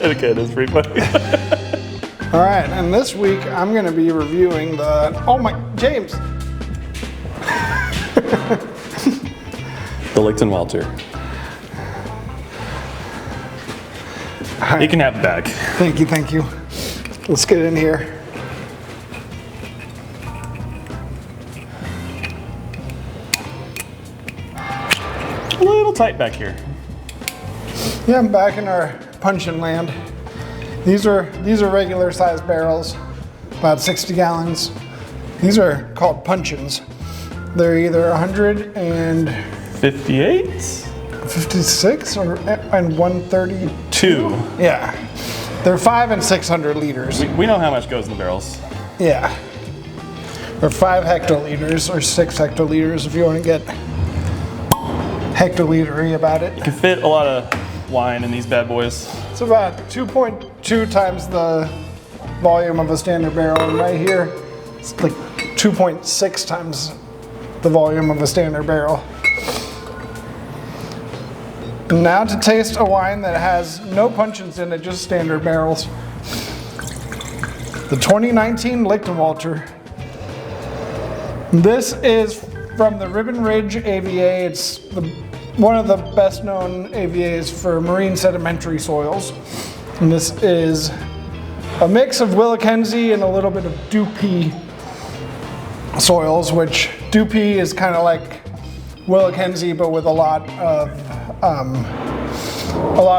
Okay, that's pretty funny. All right, and this week I'm gonna be reviewing the, oh my, James. The Lichtenwalter. You can have it back. Thank you, thank you. Let's get in here. A little tight back here. Yeah, I'm back in our puncheon land. These are regular sized barrels, about 60 gallons. These are called puncheons. They're either 158? 56 and 132. Yeah, they're 500 and 600 liters. We know how much goes in the barrels. Yeah, or 5 hectoliters or 6 hectoliters if you want to get hectolitery about it. You can fit a lot of wine in these bad boys. It's about 2.2 times the volume of a standard barrel, and right here it's like 2.6 times the volume of a standard barrel. And now to taste a wine that has no puncheons in it, just standard barrels. The 2019 Lichtenwalter. This is from the Ribbon Ridge AVA. It's one of the best known AVAs for marine sedimentary soils. And this is a mix of Willikenzie and a little bit of Dupie soils, which Dupie is kind of like Willikenzie, but with a lot of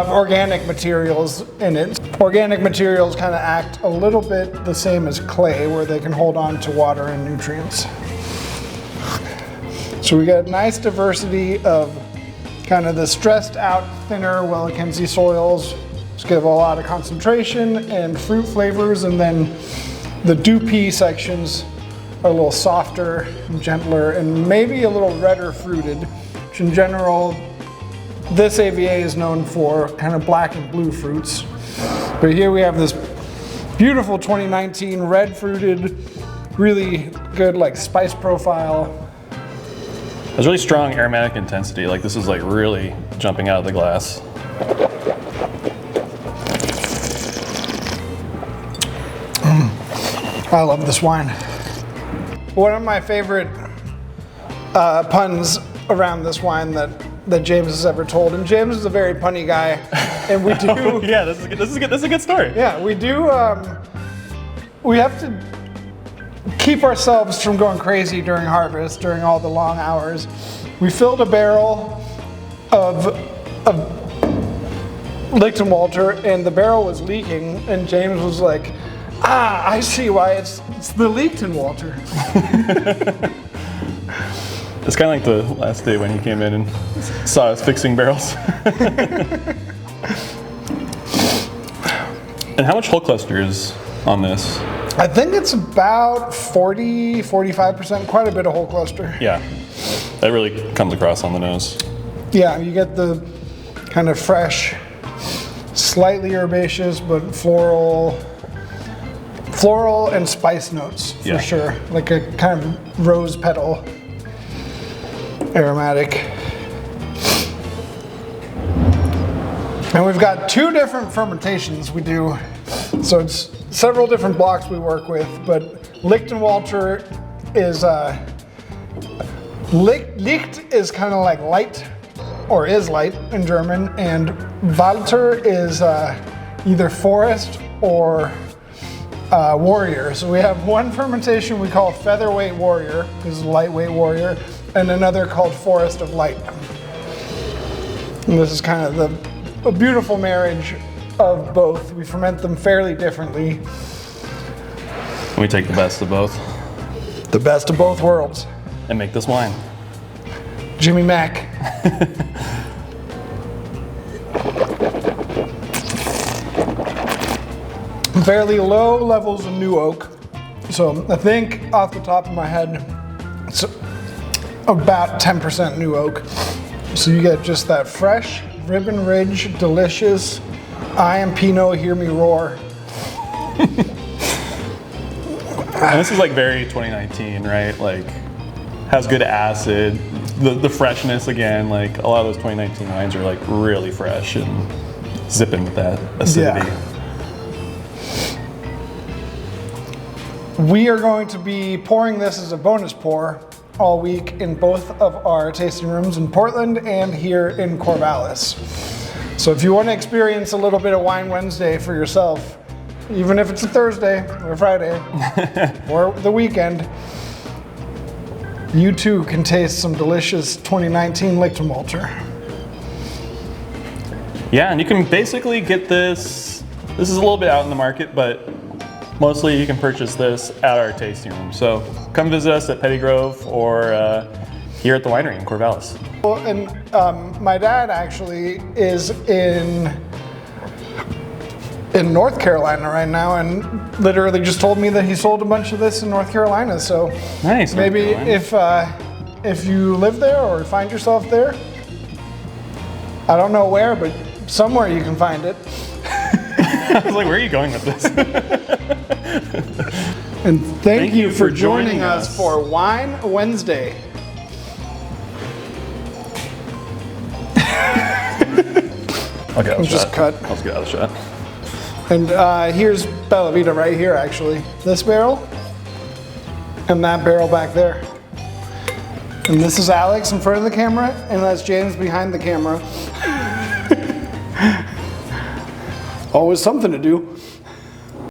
organic materials in it. Organic materials kind of act a little bit the same as clay, where they can hold on to water and nutrients. So we got a nice diversity of kind of the stressed out, thinner Willikenzie soils. Just give a lot of concentration and fruit flavors, and then the Dupie sections are a little softer and gentler and maybe a little redder fruited, which in general, this AVA is known for kind of black and blue fruits. But here we have this beautiful 2019 red fruited, really good like spice profile. There's really strong aromatic intensity. Like this is like really jumping out of the glass. I love this wine. One of my favorite puns around this wine that James has ever told, and James is a very punny guy, and we do. Yeah, this is a good story. Yeah, we do. We have to keep ourselves from going crazy during harvest, during all the long hours. We filled a barrel of Lichtenwalter, and the barrel was leaking, and James was like, I see why it's the Lichtenwalter. It's kind of like the last day when he came in and saw us fixing barrels. And how much whole cluster is on this? I think it's about 45%, quite a bit of whole cluster. Yeah, that really comes across on the nose. Yeah, you get the kind of fresh, slightly herbaceous, but floral and spice notes for sure. Like a kind of rose petal aromatic. And we've got 2 different fermentations we do. So it's several different blocks we work with, but Lichtenwalter is, Licht is kind of like light, or is light in German, and Walter is either forest or warrior. So we have one fermentation we call featherweight warrior, this is lightweight warrior, and another called forest of light. And this is kind of a beautiful marriage of both. We ferment them fairly differently. We take the best of both. The best of both worlds. And make this wine. Jimmy Mack. Fairly low levels of new oak. So I think off the top of my head, it's about 10% new oak. So you get just that fresh, Ribbon Ridge, delicious, I am Pinot, hear me roar. And this is like very 2019, right? Like, has good acid, the freshness again, like a lot of those 2019 wines are like really fresh and zipping with that acidity. Yeah. We are going to be pouring this as a bonus pour all week in both of our tasting rooms in Portland and here in Corvallis. So if you want to experience a little bit of Wine Wednesday for yourself, even if it's a Thursday or Friday or the weekend, you too can taste some delicious 2019 Lichtenwalter. Yeah, and you can basically get this. This is a little bit out in the market, but mostly you can purchase this at our tasting room. So come visit us at Petty Grove or here at the winery in Corvallis. Well, and my dad actually is in North Carolina right now, and literally just told me that he sold a bunch of this in North Carolina. So Nice. maybe if you live there or find yourself there, I don't know where, but somewhere you can find it. I was like, where are you going with this? And thank you for joining us for Wine Wednesday. I'll get out of the Just shot. cut. I'll just get out of the shot. And here's Bella Vita right here, actually. This barrel and that barrel back there. And this is Alex in front of the camera, and that's James behind the camera. Always something to do.